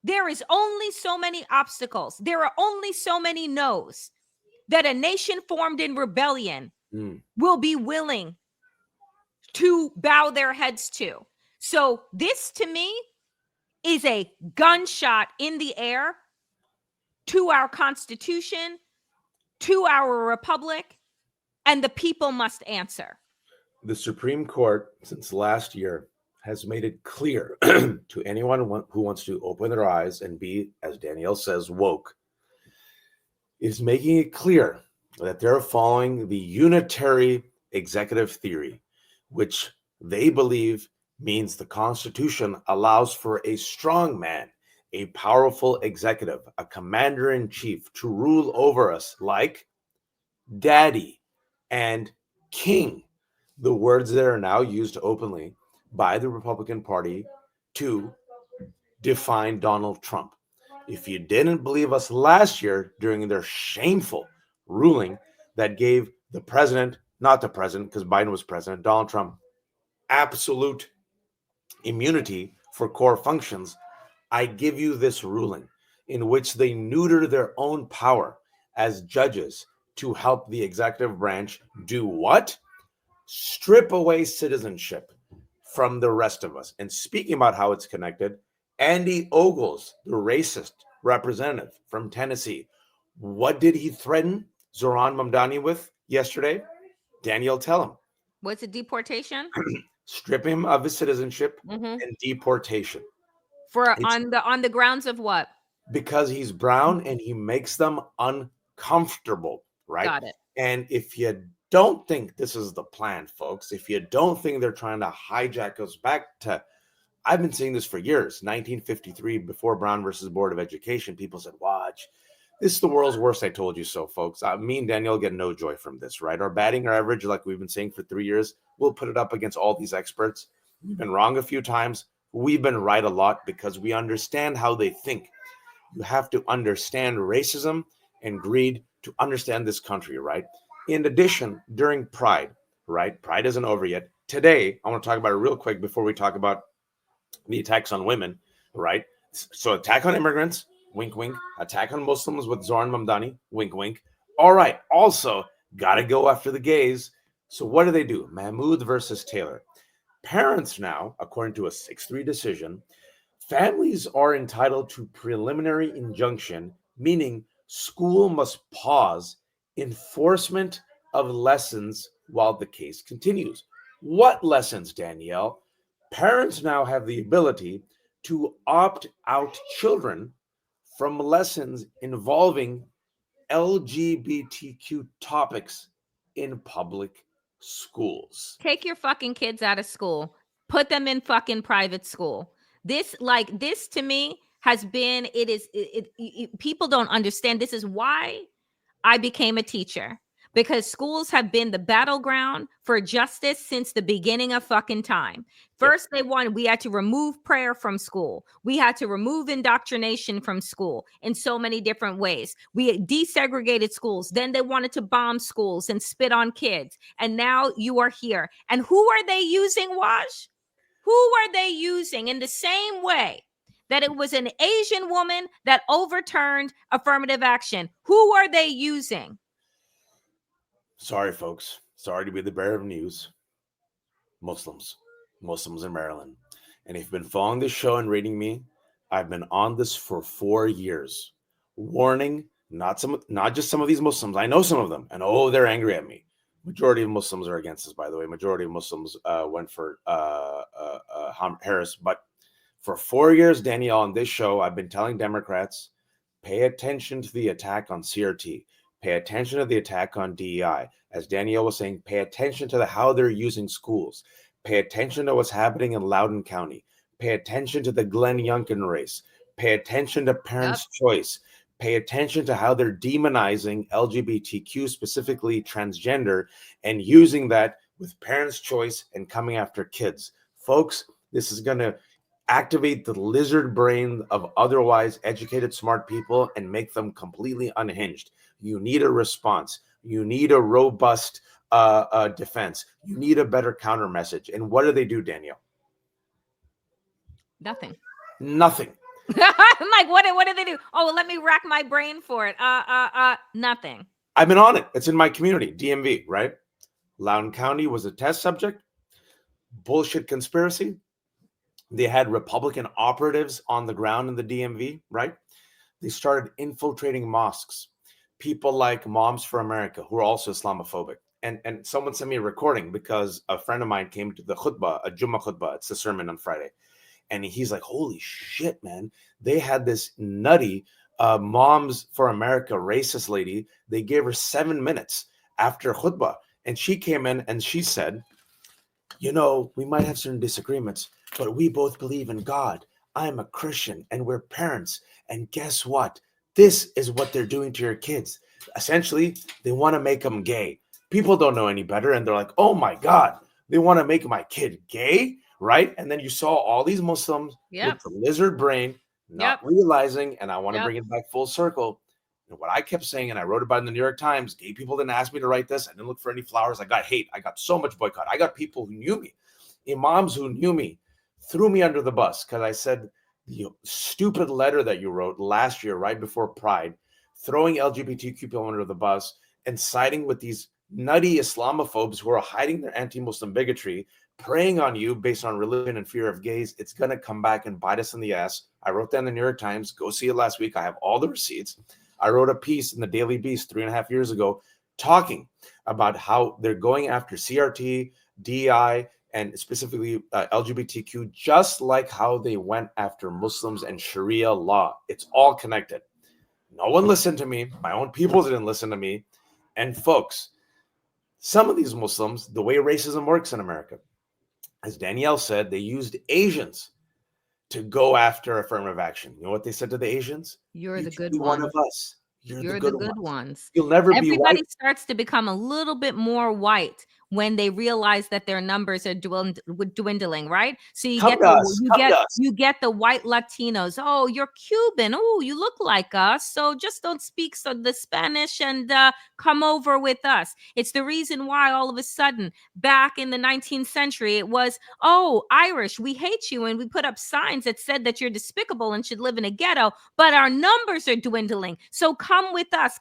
There is only so many obstacles. There are only so many no's that a nation formed in rebellion will be willing to bow their heads to. So this, to me, is a gunshot in the air to our Constitution, to our republic, and the people must answer. The Supreme Court, since last year, has made it clear to anyone who wants to open their eyes and be, as Danielle says, woke, is making it clear that they're following the unitary executive theory, which they believe means the Constitution allows for a strong man, a powerful executive, a commander-in-chief to rule over us like daddy and king, the words that are now used openly by the Republican Party to define Donald Trump. If you didn't believe us last year during their shameful ruling that gave the president, not the president, because Biden was president, Donald Trump, absolute immunity for core functions, I give you this ruling in which they neuter their own power as judges to help the executive branch do what? Strip away citizenship from the rest of us. And speaking about how it's connected, Andy Ogles, the racist representative from Tennessee, what did he threaten Zohran Mamdani with yesterday? Daniel, tell him. What's a deportation? Strip him of his citizenship and deportation. On the grounds of what? Because he's brown and he makes them uncomfortable, right? Got it. And if you don't think this is the plan, folks, if you don't think they're trying to hijack us back to, I've been saying this for years, 1953, before Brown versus Board of Education, people said, watch, this is the world's worst, I told you so, folks. Me and Daniel get no joy from this, right? Our batting average, like we've been saying for 3 years, we'll put it up against all these experts. We've been wrong a few times. We've been right a lot because we understand how they think. You have to understand racism and greed to understand this country, right? In addition, during Pride, right? Pride isn't over yet. Today, I want to talk about it real quick before we talk about the attacks on women, right? So attack on immigrants, wink, wink. Attack on Muslims with Zohran Mamdani, wink, wink. All right, also got to go after the gays. So what do? Mahmoud versus Taylor. Parents now, according to a 6-3 decision, families are entitled to preliminary injunction, meaning school must pause enforcement of lessons while the case continues. What lessons, Danielle? Parents now have the ability to opt out children from lessons involving LGBTQ topics in public schools. Take your fucking kids out of school. Put them in fucking private school. This to me has been, people don't understand. This is why I became a teacher, because schools have been the battleground for justice since the beginning of fucking time. First, we had to remove prayer from school. We had to remove indoctrination from school in so many different ways. We desegregated schools. Then they wanted to bomb schools and spit on kids. And now you are here. And who are they using, Waj? Who are they using in the same way that it was an Asian woman that overturned affirmative action? Who are they using? Sorry, folks. Sorry to be the bearer of news. Muslims in Maryland. And if you've been following this show and reading me, I've been on this for 4 years, warning not just some of these Muslims. I know some of them, and they're angry at me. Majority of Muslims are against this, by the way. Majority of Muslims went for Harris. But for 4 years, Danielle, on this show, I've been telling Democrats, pay attention to the attack on CRT. Pay attention to the attack on DEI. As Danielle was saying, pay attention to how they're using schools. Pay attention to what's happening in Loudoun County. Pay attention to the Glenn Youngkin race. Pay attention to parents' choice. Pay attention to how they're demonizing LGBTQ, specifically transgender, and using that with parents' choice and coming after kids. Folks, this is going to activate the lizard brain of otherwise educated, smart people and make them completely unhinged. You need a response. You need a robust defense. You need a better counter message. And what do, Danielle? Nothing. I'm like, what do they do? Oh, well, let me rack my brain for it. Nothing. I've been on it. It's in my community, DMV, right? Loudoun County was a test subject. Bullshit conspiracy. They had Republican operatives on the ground in the DMV, right? They started infiltrating mosques. People like Moms for America, who are also Islamophobic. And someone sent me a recording because a friend of mine came to the khutbah, a Jummah khutbah. It's the sermon on Friday. And he's like, holy shit, man. They had this nutty Moms for America racist lady. They gave her 7 minutes after khutbah. And she came in and she said, we might have certain disagreements, but we both believe in God. I'm a Christian and we're parents. And guess what? This is what they're doing to your kids. Essentially, they want to make them gay. People don't know any better. And they're like, oh my God, they want to make my kid gay, right? And then you saw all these Muslims with the lizard brain, not realizing, and I want to bring it back full circle. And what I kept saying, and I wrote about it in the New York Times, gay people didn't ask me to write this. I didn't look for any flowers. I got hate. I got so much boycott. I got people who knew me. Imams who knew me threw me under the bus because I said the stupid letter that you wrote last year, right before Pride, throwing LGBTQ people under the bus and siding with these nutty Islamophobes who are hiding their anti-Muslim bigotry, preying on you based on religion and fear of gays. It's going to come back and bite us in the ass. I wrote that in the New York Times. Go see it last week. I have all the receipts. I wrote a piece in the Daily Beast 3.5 years ago talking about how they're going after CRT, DEI, and specifically LGBTQ, just like how they went after Muslims and Sharia law. It's all connected. No one listened to me. My own people didn't listen to me. And folks, some of these Muslims, the way racism works in America, as Danielle said, they used Asians to go after affirmative action. You know what they said to the Asians? You're the good one of us. You're the good ones. You'll never be white. Everybody starts to become a little bit more white when they realize that their numbers are dwindling, right? So you get the white Latinos. Oh, you're Cuban. Oh, you look like us. So just don't speak the Spanish and come over with us. It's the reason why all of a sudden back in the 19th century, it was, oh, Irish, we hate you. And we put up signs that said that you're despicable and should live in a ghetto, but our numbers are dwindling. So come with us.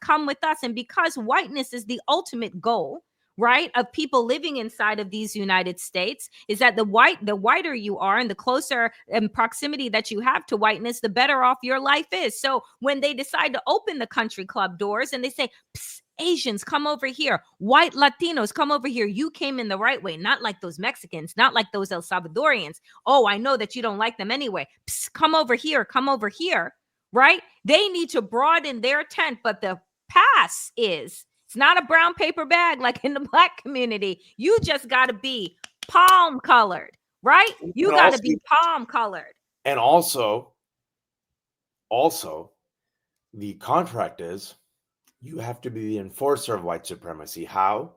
And because whiteness is the ultimate goal, right, of people living inside of these United States, is that the whiter you are and the closer in proximity that you have to whiteness, the better off your life is. So when they decide to open the country club doors and they say, psst, Asians, come over here. White Latinos, come over here. You came in the right way, not like those Mexicans, not like those El Salvadorians. Oh, I know that you don't like them anyway. Psst, come over here, come over here, right? They need to broaden their tent, but the pass is, it's not a brown paper bag like in the Black community. You just got to be palm colored, right? You And got to also, be palm colored. and also, the contract is you have to be the enforcer of white supremacy. How?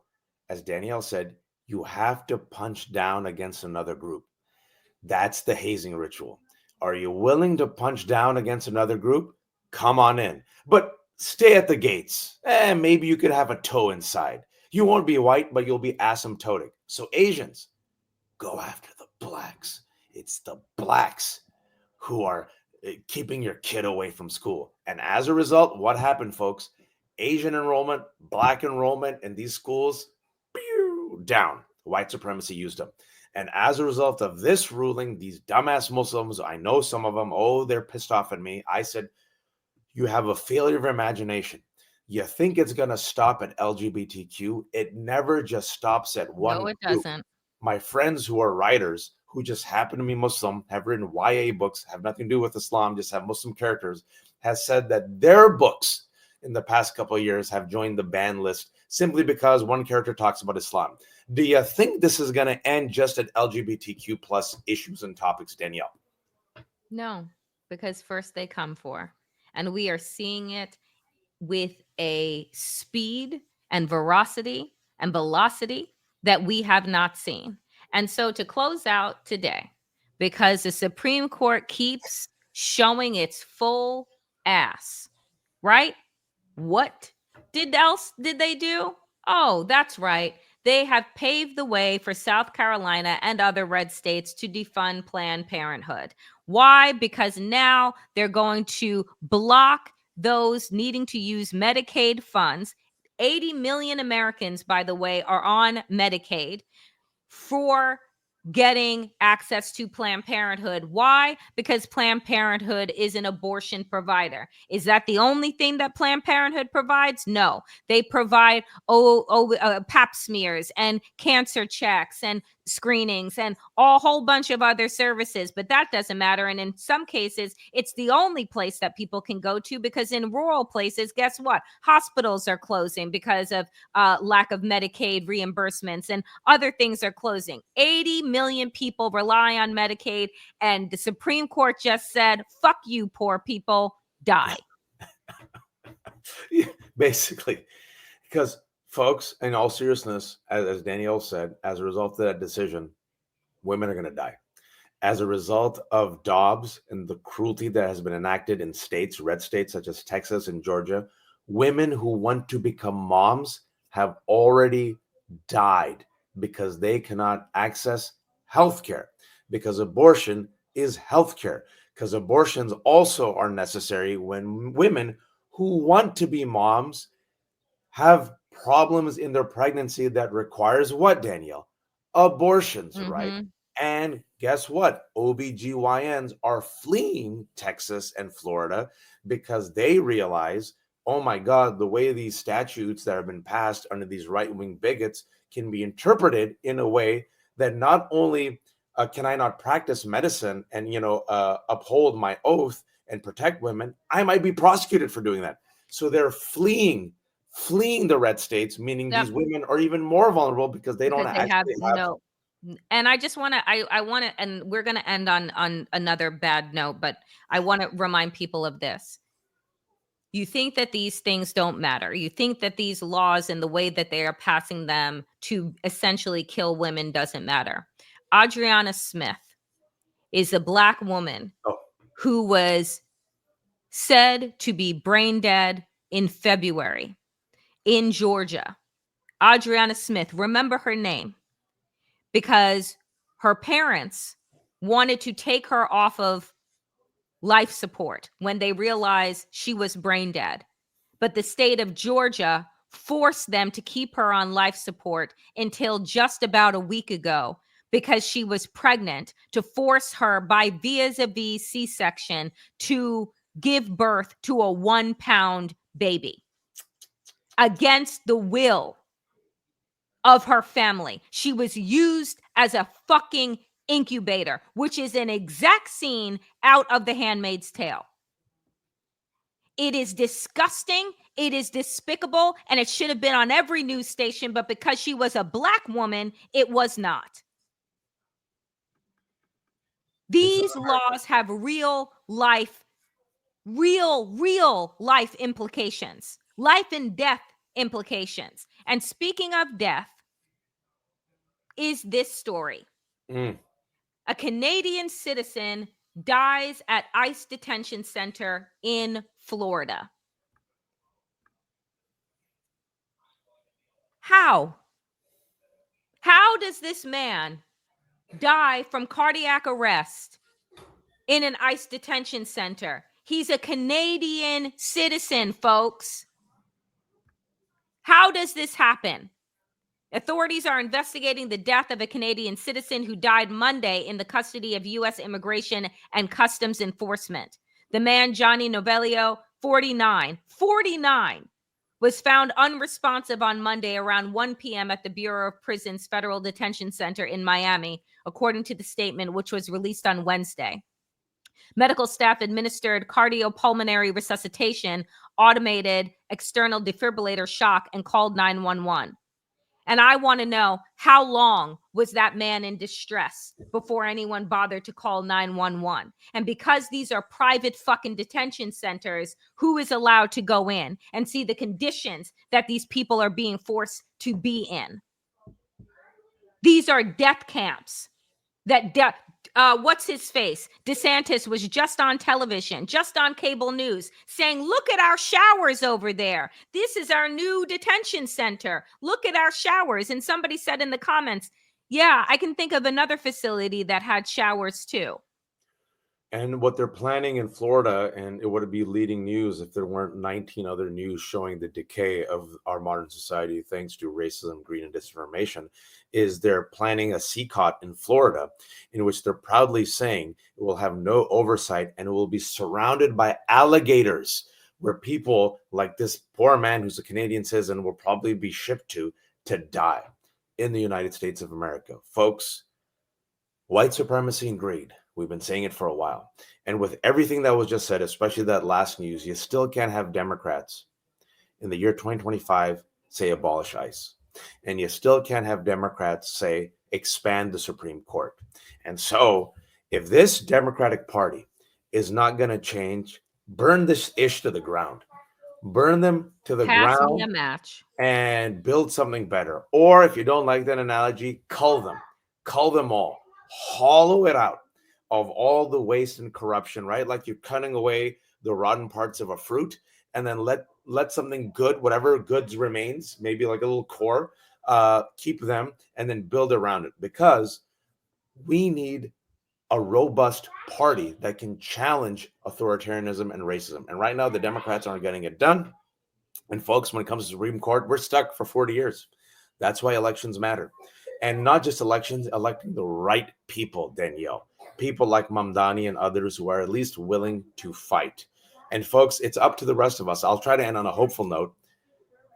As Danielle said, you have to punch down against another group. That's the hazing ritual. Are you willing to punch down against another group? Come on in. But stay at the gates. Maybe you could have a toe inside. You won't be white, but you'll be asymptotic. So Asians, go after the blacks. It's the blacks who are keeping your kid away from school. And as a result, what happened, folks? Asian enrollment, black enrollment in these schools, down. White supremacy used them. And as a result of this ruling, these dumbass Muslims, I know some of them, they're pissed off at me. I said, you have a failure of imagination. You think it's going to stop at LGBTQ. It never just stops at one No, it group. doesn't. My friends who are writers who just happen to be Muslim, have written YA books, have nothing to do with Islam, just have Muslim characters, has said that their books in the past couple of years have joined the ban list simply because one character talks about Islam. Do you think this is going to end just at LGBTQ plus issues and topics, Danielle? No, because first they come for. And we are seeing it with a speed and veracity and velocity that we have not seen. And so to close out today, because the Supreme Court keeps showing its full ass, right? What else did they do? Oh, that's right. They have paved the way for South Carolina and other red states to defund Planned Parenthood. Why? Because now they're going to block those needing to use Medicaid funds. 80 million Americans, by the way, are on Medicaid for getting access to Planned Parenthood. Why? Because Planned Parenthood is an abortion provider. Is that the only thing that Planned Parenthood provides? No. They provide pap smears and cancer checks and screenings and a whole bunch of other services, but that doesn't matter. And in some cases, it's the only place that people can go to, because in rural places, guess what? Hospitals are closing because of lack of Medicaid reimbursements, and other things are closing. 80 million people rely on Medicaid, and the Supreme Court just said, fuck you, poor people, die. Basically, because folks, in all seriousness, as Danielle said, as a result of that decision, women are going to die. As a result of Dobbs and the cruelty that has been enacted in states, red states such as Texas and Georgia, women who want to become moms have already died because they cannot access healthcare, because abortion is healthcare, because abortions also are necessary when women who want to be moms have problems in their pregnancy that requires what, Danielle? Abortions, right? And guess what? OBGYNs are fleeing Texas and Florida because they realize, oh my God, the way these statutes that have been passed under these right-wing bigots can be interpreted in a way that not only can I not practice medicine and, uphold my oath and protect women, I might be prosecuted for doing that. So they're fleeing the red states, meaning these women are even more vulnerable because they don't actually have no. And I just want to, I want to, and we're going to end on another bad note, but I want to remind people of this. You think that these things don't matter. You think that these laws and the way that they are passing them to essentially kill women doesn't matter. Adriana Smith is a Black woman who was said to be brain dead in February in Georgia. Adriana Smith, remember her name, because her parents wanted to take her off of life support when they realized she was brain dead. But the state of Georgia forced them to keep her on life support until just about a week ago, because she was pregnant, to force her by vis-a-vis C-section to give birth to a 1-pound baby. against the will of her family. She was used as a fucking incubator, which is an exact scene out of The Handmaid's Tale. It is disgusting. It is despicable. And it should have been on every news station. But because she was a Black woman, it was not. These laws have real life implications, life and death implications. And speaking of death, is this story. A Canadian citizen dies at ICE detention center in Florida. How? How does this man die from cardiac arrest in an ICE detention center? He's a Canadian citizen, folks. How does this happen? Authorities are investigating the death of a Canadian citizen who died Monday in the custody of U.S. Immigration and Customs Enforcement. The man, Johnny Novello, 49, was found unresponsive on Monday around 1 p.m. at the Bureau of Prisons Federal Detention Center in Miami, according to the statement, which was released on Wednesday. Medical staff administered cardiopulmonary resuscitation, automated external defibrillator shock, and called 911. And I want to know, how long was that man in distress before anyone bothered to call 911? And because these are private fucking detention centers, who is allowed to go in and see the conditions that these people are being forced to be in? These are death camps. What's his face? DeSantis was just on television, just on cable news, saying, look at our showers over there. This is our new detention center. Look at our showers. And somebody said in the comments, yeah, I can think of another facility that had showers too. And what they're planning in Florida, and it would be leading news if there weren't 19 other news showing the decay of our modern society thanks to racism, greed, and disinformation, is they're planning a CCOT in Florida in which they're proudly saying it will have no oversight and it will be surrounded by alligators, where people like this poor man who's a Canadian citizen will probably be shipped to die in the United States of America. Folks, white supremacy and greed. We've been saying it for a while. And with everything that was just said, especially that last news, you still can't have Democrats in the year 2025 say abolish ICE. And you still can't have Democrats say expand the Supreme Court. And so if this Democratic Party is not going to change, burn this ish to the ground. Burn them to the Pass ground me a match and build something better. Or if you don't like that analogy, cull them all. Hollow it out of all the waste and corruption, right? Like you're cutting away the rotten parts of a fruit and then let something good, whatever goods remains, maybe like a little core, keep them and then build around it, because we need a robust party that can challenge authoritarianism and racism. And right now, the Democrats aren't getting it done. And folks, when it comes to the Supreme Court, we're stuck for 40 years. That's why elections matter. And not just elections, electing the right people, Danielle. People like Mamdani and others who are at least willing to fight. And folks, it's up to the rest of us. I'll try to end on a hopeful note.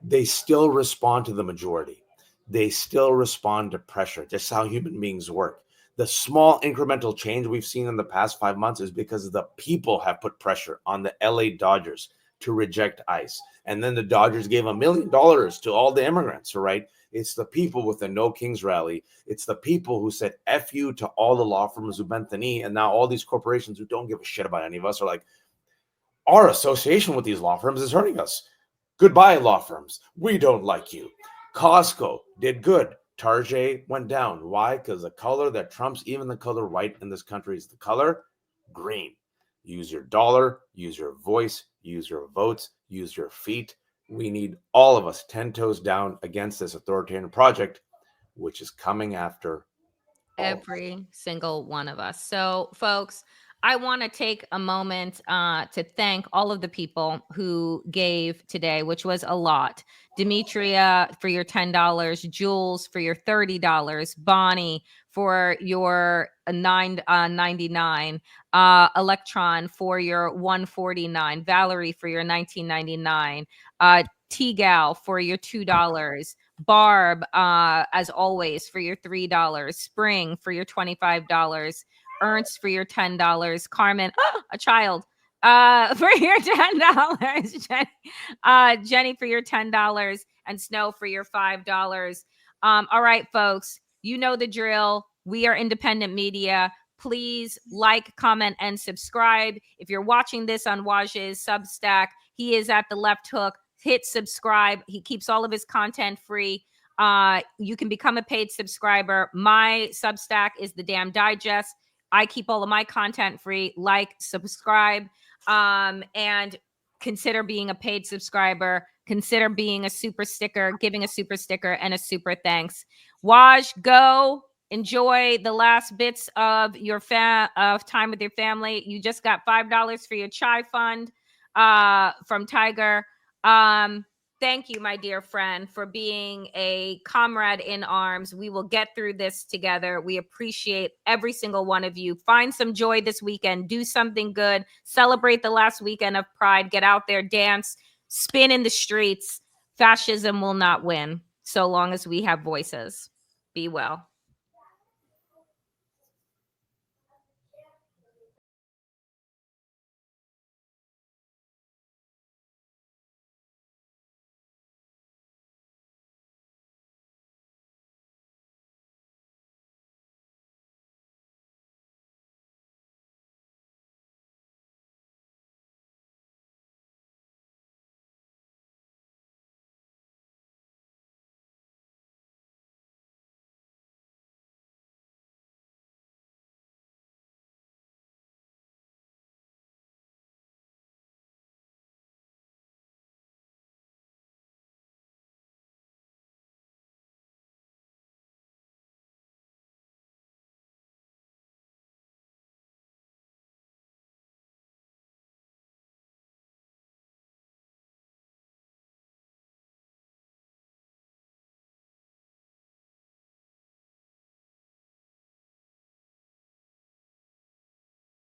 They still respond to the majority. They still respond to pressure. Just how human beings work. The small incremental change we've seen in the past 5 months is because the people have put pressure on the LA Dodgers to reject ICE. And then the Dodgers gave $1 million to all the immigrants, right? It's the people with the No Kings rally. It's the people who said F you to all the law firms who bent the knee. And now all these corporations who don't give a shit about any of us are like, our association with these law firms is hurting us. Goodbye, law firms. We don't like you. Costco did good. Target went down. Why? Because the color that trumps even the color white in this country is the color green. Use your dollar, use your voice, use your votes, use your feet. We need all of us 10 toes down against this authoritarian project, which is coming after every single one of us. So, folks, I want to take a moment to thank all of the people who gave today, which was a lot. Demetria for your $10, Jules for your $30, Bonnie for your $9.99, Electron for your $149, Valerie for your $19.99, T-Gal for your $2. Barb, as always, for your $3. Spring for your $25. Ernst for your $10. Carmen, a child, for your $10. Jenny for your $10, and Snow for your $5. All right, folks, you know the drill. We are independent media. Please like, comment, and subscribe. If you're watching this on Waj's Substack, he is at the left hook. Hit subscribe. He keeps all of his content free. You can become a paid subscriber. My Substack is the Damn Digest. I keep all of my content free. Like, subscribe, and consider being a paid subscriber. Consider being a super sticker, giving a super sticker and a super thanks. Waj, go enjoy the last bits of your time with your family. You just got $5 for your chai fund from Tiger. Thank you, my dear friend, for being a comrade in arms. We will get through this together. We appreciate every single one of you. Find some joy this weekend. Do something good. Celebrate the last weekend of Pride. Get out there, dance, spin in the streets. Fascism will not win so long as we have voices. Be well.